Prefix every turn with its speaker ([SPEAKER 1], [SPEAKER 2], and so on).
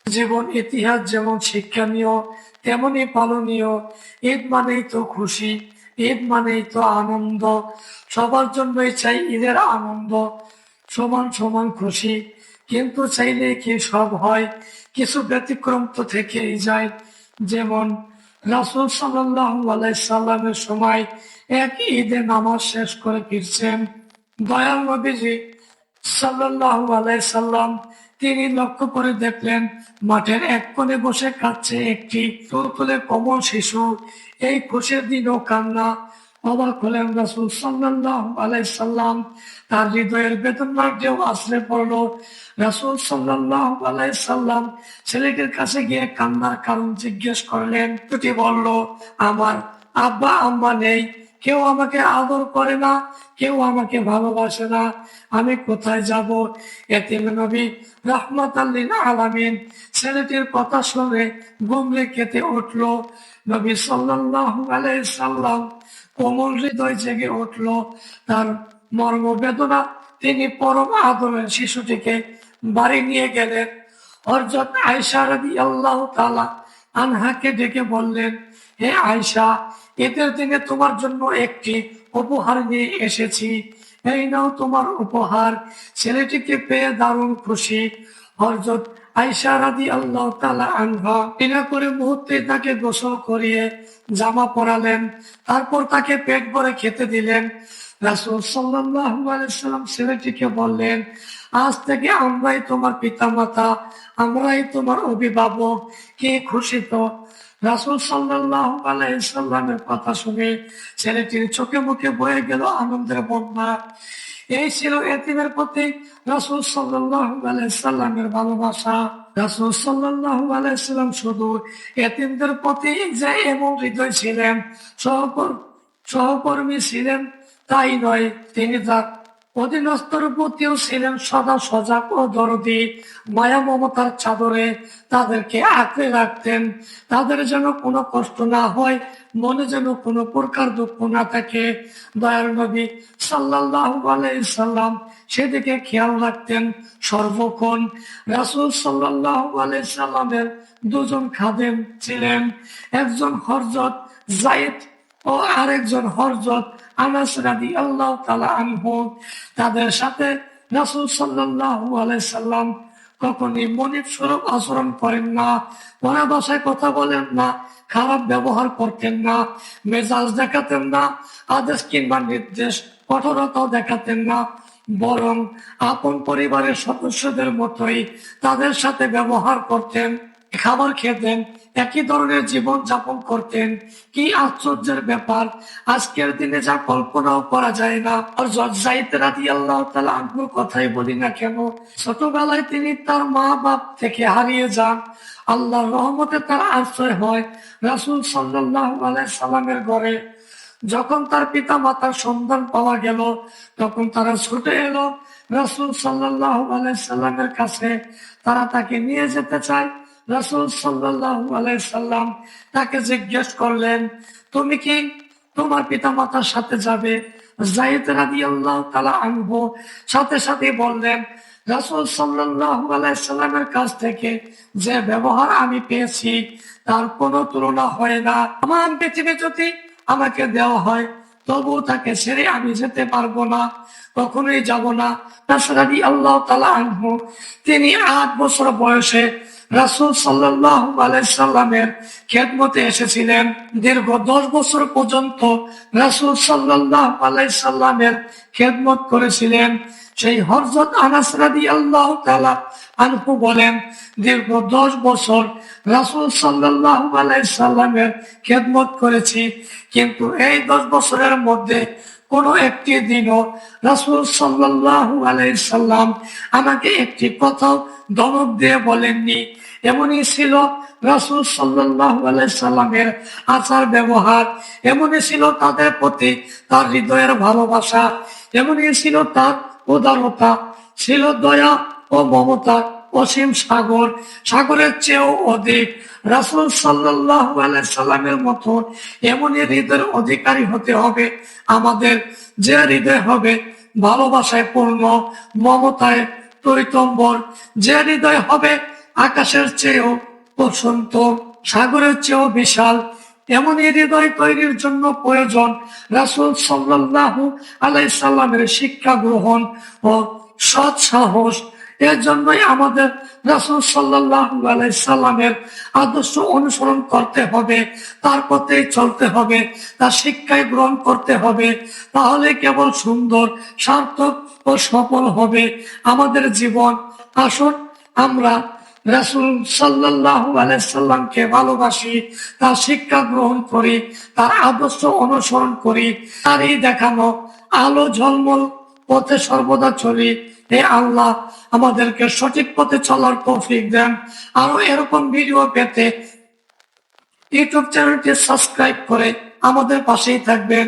[SPEAKER 1] জীবন ইতিহাস যেমন শিক্ষণীয় তেমনি পালনীয়। ঈদ মানেই তো খুশি, ঈদ মানেই তো আনন্দ। সবার জন্যই চাই ঈদের আনন্দ, সমান সমান খুশি। কিন্তু চাইলে কি সব হয়? কিছু ব্যতিক্রম তো থেকেই যায়। যেমন রাসূল সাল্লাল্লাহু আলাইহি সাল্লামের সময় এক ঈদে নামাজ শেষ করে ফিরছেন দয়াল নবীজি সাল্লাল্লাহু আলাইহি সাল্লাম। তিনি লক্ষ্য করে দেখলেন মাঠের এক কোণে বসে কাঁদছে একটি তুলতুলে কোমল শিশু। এই খুশির দিনও কান্না। অবাক হলেন রাসূল সাল্লাল্লাহু আলাইহি সাল্লাম। তার হৃদয়ের বেদনার ঢেউ আছড়ে পড়ল। রাসূল সাল্লাল্লাহু আলাইহি সাল্লাম ছেলেটির কাছে গিয়ে কান্নার কারণ জিজ্ঞেস করলেন। দুটি বলল, আমার আব্বা আম্মা নেই, কেউ আমাকে আদর করে না, কেউ আমাকে ভালোবাসে না, আমি কোথায় যাব? এতিম নবী রাহমাতাল লিল আলামিন। ছেলেটির কথা শুনে গুমরে কেটে উঠল। নবী সাল্লাল্লাহু আলাইহি সাল্লাম কোমল হৃদয় জেগে উঠল। তার মর্ম বেদনা তিনি পরম আদরের শিশুটিকে বাড়ি নিয়ে গেলেন। হযরত আয়েশা রাদিয়াল্লাহু তাআলা আনহাকে ডেকে বললেন, হে আয়েশা, ঈদের দিনে তোমার জন্য একটি উপহার নিয়ে এসেছি, এই নাও তোমার উপহার। ছেলেটিকে পেয়ে দারুণ খুশি। হযরত আয়েশা রাদিয়াল্লাহু তাআলা আনহা বিনা করে মুহূর্তে তাকে গোসল করিয়ে জামা পরালেন, তারপর তাকে পেট ভরে খেতে দিলেন। রাসূল সাল্লাল্লাহু আলাইহি সাল্লাম ছেলেটিকে বললেন, আজ থেকে আমরাই তোমার পিতামাতা, আমরাই তোমার অভিভাবক, কে খুশি তো? রাসূল সাল্লাল্লাহু আলাইহি সাল্লামের কথা শুনে ছেলেটির চোখে মুখে বয়ে গেল আনন্দের বন্যা। এই ছিল এতিমের প্রতি রাসূল সাল্লাল্লাহু আলাইহি সাল্লামের ভালোবাসা। রাসূল সাল্লাল্লাহু আলাইহি সাল্লাম শুধু এতিমদের প্রতি যে এমন হৃদয় ছিলেন, সহকর্মী ছিলেন তাই নয়, তিনি তার অধীনস্থর প্রতিও ছিলেন সদা সজাগ ও দরদী। মায়া মমতার চাদরে তাদেরকে আঁকড়ে রাখতেন, তাদের যেন কোনো কষ্ট না হয়, মনে যেন কোনো প্রকার দুঃখ না থাকে। দয়াল নবী সাল্লাল্লাহু আলাইহি সাল্লাম সেদিকে খেয়াল রাখতেন সর্বক্ষণ। রাসূল সাল্লাল্লাহু আলাইহি সাল্লামের দুজন খাদেম ছিলেন, একজন হযরত যায়েদ ও আরেকজন হযরত আনাস রাদিয়াল্লাহু তাআলা আনহু। তাদের সাথে রাসূল সাল্লাল্লাহু আলাইহি সাল্লাম কখনই মনিব স্বরূপ আচরণ করেন না, পরা ভাষায় কথা বলেন না, খারাপ ব্যবহার করতেন না, মেজাজ দেখাতেন না, আদেশ কিংবা নির্দেশ কঠোরতাও দেখাতেন না, বরং আপন পরিবারের সদস্যদের মতোই তাদের সাথে ব্যবহার করতেন, খাবার খেতেন, একই ধরনের জীবন যাপন করতেন। কি আশ্চর্যের ব্যাপার! আজকের দিনে যা কল্পনাও করা যায় না। আর যায়েদ রাদিয়াল্লাহু তাআলা আনহুর কথাই বলি না কেন, ছোটবেলায় তিনি তার মা বাপ থেকে হারিয়ে যান। আল্লাহর রহমতে তার আশ্রয় হয় রাসূল সাল্লাল্লাহু আলাইহি সাল্লামের ঘরে। যখন তার পিতা মাতার সন্ধান পাওয়া গেল, তখন তারা ছুটে এলো রাসূল সাল্লাল্লাহু আলাইহি সাল্লামের কাছে। তারা তাকে নিয়ে যেতে চায়। রাসূল সাল্লাল্লাহু আলাইহি সাল্লাম তাকে জিজ্ঞেস করলেন, তুমি কি তোমার পিতা মাতার সাথে যাবে? যায়েদ রাদিয়াল্লাহু তাআলা আনহু সাথে সাথে বললেন, রাসূল সাল্লাল্লাহু আলাইহি সাল্লামের কাছ থেকে যে ব্যবহার আমি পেয়েছি তার কোনো তুলনা হয় না। আমার পৃথিবী যদি আমাকে দেওয়া হয়, তবুও তাকে ছেড়ে আমি যেতে পারবো না, কখনোই যাব না। রাদিয়াল্লাহু তাআলা আনহু তিনি ৮ বছর বয়সে রাসূল সাল্লাল্লাহু আলাইহি সাল্লামের খেদমতে এসেছিলেন। দীর্ঘ ১০ বছর পর্যন্ত রাসূল সাল্লাল্লাহু আলাইহি সাল্লামের খেদমত করেছিলেন। সেই হযরত আনাস রাদিয়াল্লাহু তাআলা আনহু বলেন, দীর্ঘ ১০ বছর রাসূল সাল্লাল্লাহু আলাইহি সাল্লামের খেদমত করেছি, কিন্তু এই ১০ বছরের মধ্যে কোনো একটি দিনও রাসূল সাল্লাল্লাহু আলাইহি সাল্লাম আমাকে একটি কথাও ধমক দিয়ে বলেননি। এমনই ছিল রাসূল সাল্লাল্লাহু আলাইহি সাল্লামের আচার ব্যবহার, এমনই ছিল তাদের প্রতি তার হৃদয়ের ভালোবাসা, এমনই ছিল তার উদারতা, ছিল দয়া ও মমতা অসীম সাগর, সাগরের চেয়েও অধিক। রাসূল সাল্লাল্লাহু আলাইহি সাল্লামের মতো এমনই হৃদয়ের অধিকারী হতে হবে আমাদের, যে হৃদয় হবে ভালোবাসায় পূর্ণ, মমতায় পরিতম্বর, যে হৃদয় হবে আকাশের চেয়েও প্রশান্ত, সাগরের চেয়েও বিশাল। এমনই হৃদয় তৈরির জন্য প্রয়োজন রাসূল সাল্লাল্লাহু আলাইহি সাল্লামের শিক্ষা গ্রহণ ও সৎ সাহস। এর জন্যই আমাদের রাসূল সাল্লাল্লাহু আলাইহি সাল্লামের আদর্শ অনুসরণ করতে হবে, তার পথেই চলতে হবে, তার শিক্ষায় গ্রহণ করতে হবে। তাহলে কেবল সুন্দর, সার্থক ও সফল হবে আমাদের জীবন। আসুন আমরা রাসূল সাল্লাল্লাহু আলাইহি সাল্লামকে ভালোবাসি, তার শিক্ষা গ্রহণ করি, তার আদর্শ অনুসরণ করি, তারই দেখানো আলো ঝলমল পথে সর্বদা চলি। হে আল্লাহ, আমাদেরকে সঠিক পথে চলার তৌফিক দেন। আরো এরকম ভিডিও পেতে ইউটিউব চ্যানেলটি সাবস্ক্রাইব করে আমাদের পাশেই থাকবেন।